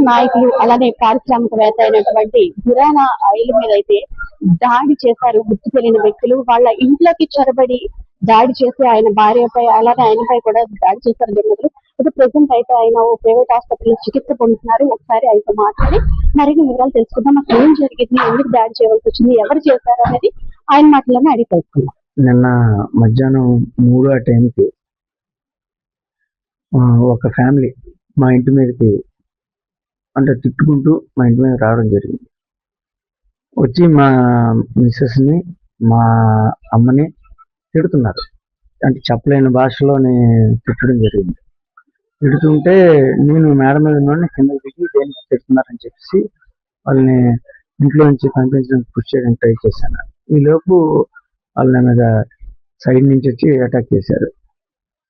నాయకులు అలానే పారిశ్రామికవేత్త అయినటువంటి గురాన ఆయిల్ మీద అయితే దాడి చేశారు గుర్తు తెలియని వ్యక్తులు. వాళ్ళ ఇంట్లోకి చొరబడి దాడి చేసి ఆయన భార్యపై అలానే ఆయనపై కూడా దాడి చేశారు దుండగులు. అయితే ప్రెసెంట్ అయితే ఆయన ఓ ప్రైవేట్ ఆసుపత్రిలో చికిత్స పొందుతున్నారు. ఒకసారి ఆయనతో మాట్లాడి మరిన్ని వివరాలు తెలుసుకుందాం. అసలు ఏం జరిగింది, ఎందుకు దాడి చేయవలసి వచ్చింది, ఎవరు చేశారు అనేది ఆయన మాటలోనే అడిగి తెలుసుకుందాం. నిన్న మధ్యాహ్నం 3 ఆ టైంకి ఒక ఫ్యామిలీ మా ఇంటి మీదకి అంటే తిట్టుకుంటూ మా ఇంటి మీద రావడం జరిగింది. వచ్చి మా మిస్సెస్ని మా అమ్మని తిడుతున్నారు. అంటే చెప్పలేని భాషలోని తిట్టడం జరిగింది. తిడుతుంటే నేను మేడ మీద ఉన్న కిందకి దిగి దేనికి తిడుతున్నారని చెప్పేసి వాళ్ళని ఇంట్లో నుంచి పంపించడానికి పుష్ చేయడానికి ట్రై చేశాను. ఈలోపు వాళ్ళ మీద సైడ్ నుంచి వచ్చి అటాక్ చేశారు.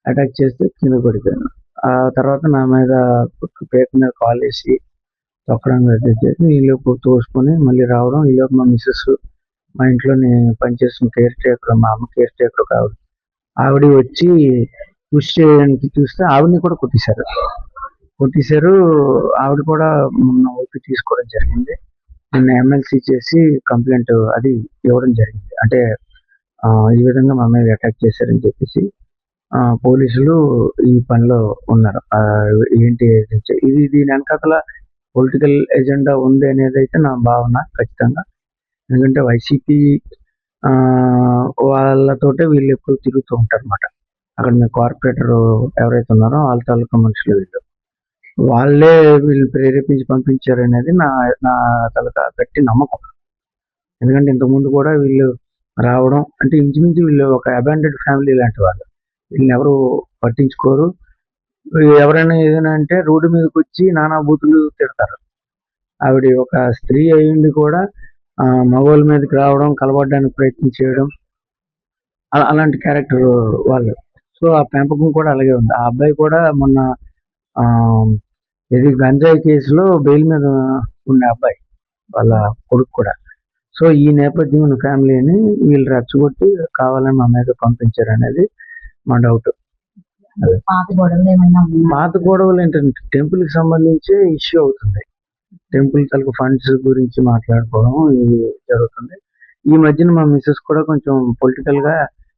అటాక్ చేస్తే కింద పడిపోయాను. ఆ తర్వాత నా మీద పేక మీద కాల్ వేసి తొక్కడం చేసి ఈలోపు తోసుకొని మళ్ళీ రావడం. ఈలోపు మా మిస్సెస్ మా ఇంట్లోని పనిచేస్తున్న కేర్ టేకర్, మా అమ్మ కేర్ టేకర్ కావాలి, ఆవిడ వచ్చి పుష్ చేయడానికి చూస్తే ఆవిడని కూడా కొట్టేశారు. ఆవిడ కూడా మొన్న ఓపీ తీసుకోవడం జరిగింది. నిన్న ఎమ్మెల్సీ చేసి కంప్లైంట్ అది ఇవ్వడం జరిగింది. అంటే ఈ విధంగా మా మీద అటాక్ చేశారని చెప్పేసి పోలీసులు ఈ పనిలో ఉన్నారు. ఏంటి ఇది దీని వెనకాతల పొలిటికల్ ఎజెండా ఉంది అనేది అయితే నా భావన ఖచ్చితంగా. ఎందుకంటే వైసీపీ వాళ్ళతోటే వీళ్ళు ఎప్పుడు తిరుగుతూ ఉంటారు అన్నమాట. అక్కడ మీ కార్పొరేటర్ ఎవరైతే ఉన్నారో వాళ్ళ తాలూకా మనుషులు వాళ్ళే వీళ్ళు ప్రేరేపించి పంపించారు అనేది నా తాలూకా గట్టి నమ్మకం. ఎందుకంటే ఇంతకుముందు కూడా వీళ్ళు రావడం అంటే ఇంచుమించు వీళ్ళు ఒక అబాండెడ్ ఫ్యామిలీ లాంటి వాళ్ళు. వీళ్ళని ఎవరు పట్టించుకోరు. ఎవరైనా ఏదైనా అంటే రోడ్డు మీదకి వచ్చి నానా బూతులు తిడతారు. ఆవిడ ఒక స్త్రీ అయ్యింది కూడా మగవాళ్ళ మీదకి రావడం, కలబడడానికి ప్రయత్నం చేయడం అలాంటి క్యారెక్టర్ వాళ్ళు. సో ఆ పెంపకం కూడా అలాగే ఉంది. ఆ అబ్బాయి కూడా మొన్న ఇది గంజాయి కేసులో బెయిల్ మీద ఉన్న అబ్బాయి వాళ్ళ కొడుకు కూడా. సో ఈ నేపథ్యం ఫ్యామిలీని వీళ్ళు రెచ్చగొట్టి కావాలని మా మీద పంపించారు అనేది మా డౌట్. పాత గొడవలు ఏంటంటే టెంపుల్ కి సంబంధించి ఇష్యూ అవుతుంది. టెంపుల్ తలకు ఫండ్స్ గురించి మాట్లాడుకోవడం ఇది జరుగుతుంది. ఈ మధ్యన మా మిస్సెస్ కూడా కొంచెం పొలిటికల్ గా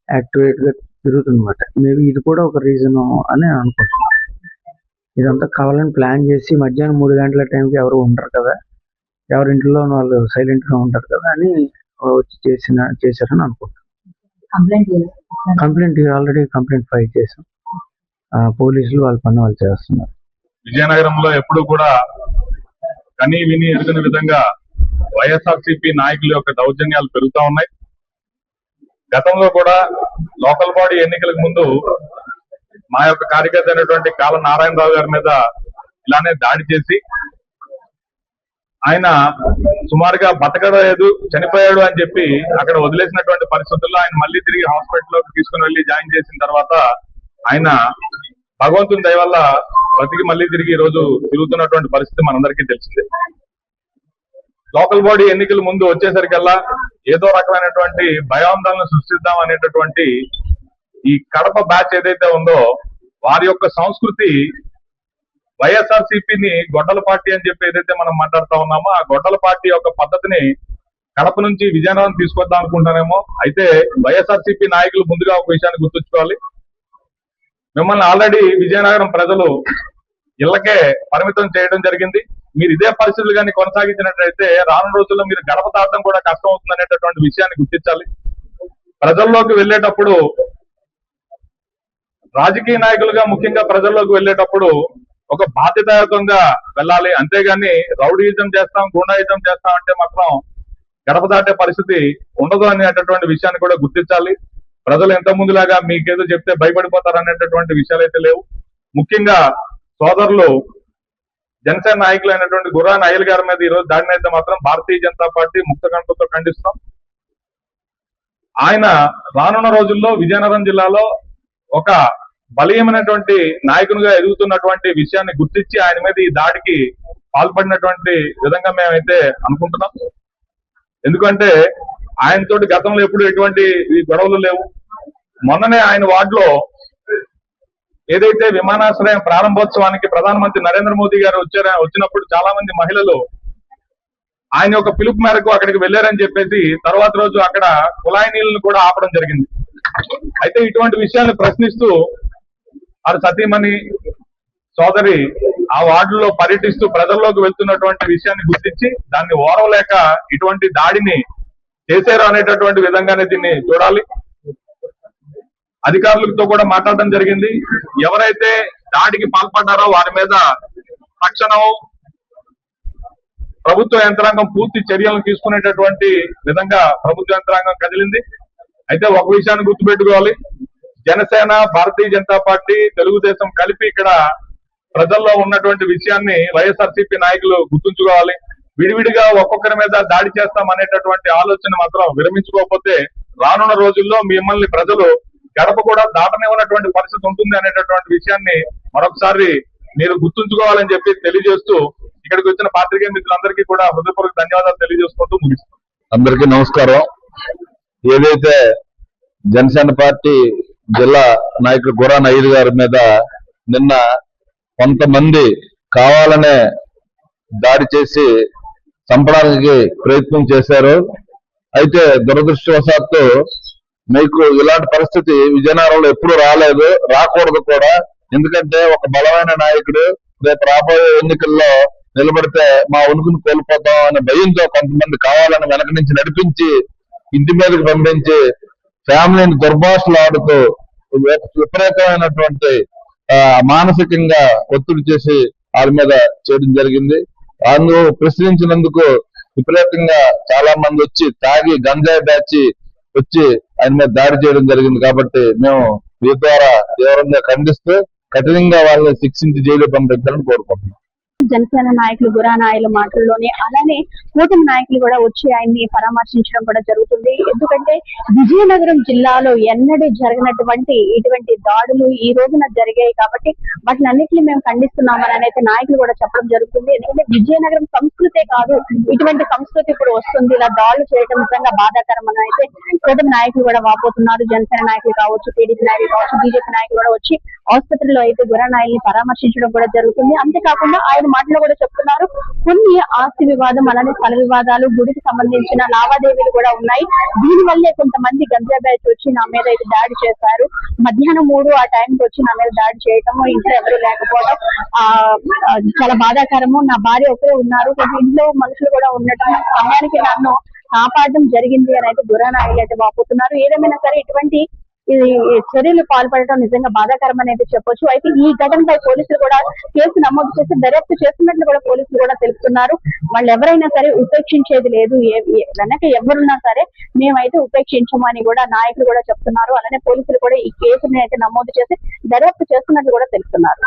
యాక్టివేట్ గా తిరుగుతుంది అనమాట. మేబీ ఇది కూడా ఒక రీజన్ అని అనుకుంటున్నాను. ఇదంతా కావాలని ప్లాన్ చేసి మధ్యాహ్నం 3 గంటల టైంకి ఎవరు ఉండరు కదా, ఎవరింట్లో వాళ్ళు సైలెంట్ గా ఉంటారు కదా అని వచ్చి చేశారని అనుకుంటున్నాను. కంప్లైంట్ ఆల్రెడీ కంప్లైంట్ ఫైల్ చేశాం. పోలీసులు వాళ్ళ పని వాళ్ళు చేస్తున్నారు. విజయనగరంలో ఎప్పుడు కూడా కనీ విని ఎరుగని విధంగా వైఎస్ఆర్సీపీ నాయకుల యొక్క దౌర్జన్యాలు పెరుగుతూ ఉన్నాయి. గతంలో కూడా లోకల్ బాడీ ఎన్నికలకు ముందు మా యొక్క కార్యకర్త అయినటువంటి కాల నారాయణరావు గారి మీద ఇలానే దాడి చేసి ఆయన సుమారుగా బతకలేదు, చనిపోయాడు అని చెప్పి అక్కడ వదిలేసినటువంటి పరిస్థితుల్లో ఆయన మళ్ళీ తిరిగి హాస్పిటల్లోకి తీసుకుని వెళ్లి జాయిన్ చేసిన తర్వాత ఆయన భగవంతుని దయ వల్ల బతికి మళ్ళీ తిరిగి ఈ రోజు తిరుగుతున్నటువంటి పరిస్థితి మనందరికీ తెలిసిందే. లోకల్ బాడీ ఎన్నికల ముందు వచ్చేసరికల్లా ఏదో రకమైనటువంటి భయాందోళన సృష్టిద్దాం అనేటటువంటి ఈ కడప బ్యాచ్ ఏదైతే ఉందో వారి యొక్క సంస్కృతి వైఎస్ఆర్సీపీని గొడ్డల పార్టీ అని చెప్పి ఏదైతే మనం మాట్లాడుతా ఉన్నామో ఆ గొడ్డల పార్టీ యొక్క పద్ధతిని కడప నుంచి విజయనగరం తీసుకొద్దాం అనుకుంటానేమో. అయితే వైఎస్ఆర్సీపీ నాయకులు ముందుగా ఒక విషయాన్ని గుర్తుంచుకోవాలి. మిమ్మల్ని ఆల్రెడీ విజయనగరం ప్రజలు ఇళ్లకే పరిమితం చేయడం జరిగింది. మీరు ఇదే పరిస్థితులు కానీ కొనసాగించినట్లయితే రానున్న రోజుల్లో మీరు గడప దాటడం కూడా కష్టం అవుతుంది అనేటటువంటి విషయాన్ని గుర్తించాలి. ప్రజల్లోకి వెళ్ళేటప్పుడు రాజకీయ నాయకులుగా ముఖ్యంగా ప్రజల్లోకి వెళ్ళేటప్పుడు ఒక బాధ్యతాయుతంగా వెళ్ళాలి. అంతేగాని రౌడీయిజం చేస్తాం, గూండాయిజం చేస్తాం అంటే మాత్రం గడప దాటే పరిస్థితి ఉండదు అనేటటువంటి విషయాన్ని కూడా గుర్తించాలి. ప్రజలు ఎంత ముందులాగా మీకేదో చెప్తే భయపడిపోతారు అనేటటువంటి విషయాలు అయితే లేవు. ముఖ్యంగా సోదరులు జనసేన నాయకులు అయినటువంటి గుర్రాన అయ్యల్ గారి మీద ఈ రోజు దాడిని అయితే మాత్రం భారతీయ జనతా పార్టీ ముక్తకంఠంతో ఖండిస్తాం. ఆయన రానున్న రోజుల్లో విజయనగరం జిల్లాలో ఒక బలీయమైనటువంటి నాయకునిగా ఎదుగుతున్నటువంటి విషయాన్ని గుర్తించి ఆయన మీద ఈ దాడికి పాల్పడినటువంటి విధంగా మేమైతే అనుకుంటున్నాం. ఎందుకంటే ఆయనతోటి గతంలో ఎప్పుడు ఎటువంటి ఈ గొడవలు లేవు. మొన్ననే ఆయన వార్డులో ఏదైతే విమానాశ్రయం ప్రారంభోత్సవానికి ప్రధానమంత్రి నరేంద్ర మోదీ గారు వచ్చినప్పుడు చాలా మంది మహిళలు ఆయన యొక్క పిలుపు మేరకు అక్కడికి వెళ్లారని చెప్పేసి తర్వాత రోజు అక్కడ కుళాయి నీళ్లను కూడా ఆపడం జరిగింది. అయితే ఇటువంటి విషయాలను ప్రశ్నిస్తూ వారి సతీమణి సోదరి ఆ వార్డులో పర్యటిస్తూ ప్రజల్లోకి వెళ్తున్నటువంటి విషయాన్ని గుర్తించి దాన్ని ఓరవలేక ఇటువంటి దాడిని చేశారు అనేటటువంటి విధంగానే దీన్ని చూడాలి. అధికారులతో కూడా మాట్లాడడం జరిగింది. ఎవరైతే దాడికి పాల్పడ్డారో వారి మీద తక్షణం ప్రభుత్వ యంత్రాంగం పూర్తి చర్యలను తీసుకునేటటువంటి విధంగా ప్రభుత్వ యంత్రాంగం కదిలింది. అయితే ఒక విషయాన్ని గుర్తుపెట్టుకోవాలి, జనసేన, భారతీయ జనతా పార్టీ, తెలుగుదేశం కలిపి ఇక్కడ ప్రజల్లో ఉన్నటువంటి విషయాన్ని వైఎస్ఆర్సీపీ నాయకులు గుర్తుంచుకోవాలి. విడివిడిగా ఒక్కొక్కరి మీద దాడి చేస్తాం అనేటటువంటి ఆలోచన మాత్రం విరమించుకోకపోతే రానున్న రోజుల్లో మిమ్మల్ని ప్రజలు గడప కూడా దాటనివ్వనటువంటి పరిస్థితి ఉంటుంది అనేటటువంటి విషయాన్ని మరొకసారి మీరు గుర్తుంచుకోవాలని చెప్పి తెలియజేస్తూ ఇక్కడికి వచ్చిన పాత్రికేయ మిత్రులందరికీ కూడా హృదయపూర్వక ధన్యవాదాలు తెలియజేసుకుంటూ ముగిస్తాం. అందరికీ నమస్కారం. ఏదైతే జనసేన పార్టీ జిల్లా నాయకుడు గుర్రాన అయ్యర్ గారి మీద నిన్న కొంతమంది కావాలనే దాడి చేసి చంపడానికి ప్రయత్నం చేశారు. అయితే దురదృష్టవశాత్తు మీకు ఇలాంటి పరిస్థితి విజయనగరంలో ఎప్పుడు రాలేదు, రాకూడదు కూడా. ఎందుకంటే ఒక బలమైన నాయకుడు రేపు రాబోయే ఎన్నికల్లో నిలబడితే మా ఉనికిని కోల్పోతాం అనే భయంతో కొంతమంది కావాలని వెనక నుంచి నడిపించి ఇంటి మీదకి పంపించి ఫ్యామిలీని దుర్భాషలు ఆడుతూ విపరీతమైనటువంటి మానసికంగా ఒత్తిడి చేసి వాళ్ళ మీద చేయడం జరిగింది. అందులో ప్రశ్నించినందుకు విపరీతంగా చాలా మంది వచ్చి తాగి గంజాయి బ్యాచి వచ్చి ఆయన మీద దాడి చేయడం జరిగింది. కాబట్టి మేము మీ ద్వారా తీవ్రంగా ఖండిస్తూ కఠినంగా వాళ్ళని శిక్షించి జైలు పంపించాలని కోరుకుంటున్నాం. జనసేన నాయకులు గుర్రాన అయ్యర్ మాటల్లోనే అలానే కూటమి నాయకులు కూడా వచ్చి ఆయన్ని పరామర్శించడం కూడా జరుగుతుంది. ఎందుకంటే విజయనగరం జిల్లాలో ఎన్నడూ జరిగినటువంటి ఇటువంటి దాడులు ఈ రోజున జరిగాయి కాబట్టి వాటిని అన్నింటినీ మేము ఖండిస్తున్నామని అయితే నాయకులు కూడా చెప్పడం జరుగుతుంది. ఎందుకంటే విజయనగరం సంస్కృతే కాదు, ఇటువంటి సంస్కృతి ఇప్పుడు వస్తుంది. ఇలా దాడులు చేయడం నిజంగా బాధాకరం అని అయితే కూటమి నాయకులు కూడా వాపోతున్నారు. జనసేన నాయకులు కావచ్చు, టీడీపీ నాయకులు కావచ్చు, బీజేపీ నాయకులు కూడా వచ్చి ఆసుపత్రిలో అయితే గుర్రాన అయ్యర్ని పరామర్శించడం కూడా జరుగుతుంది. అంతేకాకుండా ఆయన మాటలు కూడా చెప్తున్నారు, కొన్ని ఆస్తి వివాదం అలానే స్థల వివాదాలు, గుడికి సంబంధించిన లావాదేవీలు కూడా ఉన్నాయి. దీని వల్లే కొంతమంది గంజా బ్యాచ్ వచ్చి నా మీద అయితే దాడి చేశారు. మధ్యాహ్నం 3 ఆ టైంకి వచ్చి నా మీద దాడి చేయటము, ఇంట్లో ఎవరు లేకపోవడం చాలా బాధాకరము. నా భార్య ఒకరే ఉన్నారు, కొంచెం ఇంట్లో మనుషులు కూడా ఉండటం, సమయానికి నన్ను కాపాడడం జరిగింది అని అయితే గుర్రాన అయ్యర్ అయితే వాపోతున్నారు. ఏదేమైనా సరే ఇటువంటి చర్యలు పాల్పడటం నిజంగా బాధాకరం అనేది చెప్పొచ్చు. అయితే ఈ ఘటనపై పోలీసులు కూడా కేసు నమోదు చేసి దర్యాప్తు చేస్తున్నట్లు కూడా పోలీసులు కూడా తెలుపుతున్నారు. వాళ్ళు ఎవరైనా సరే ఉపేక్షించేది లేదు, వెనక ఎవరున్నా సరే మేమైతే ఉపేక్షించమని కూడా నాయకులు కూడా చెప్తున్నారు. అలానే పోలీసులు కూడా ఈ కేసుని అయితే నమోదు చేసి దర్యాప్తు చేస్తున్నట్లు కూడా తెలుపుతున్నారు.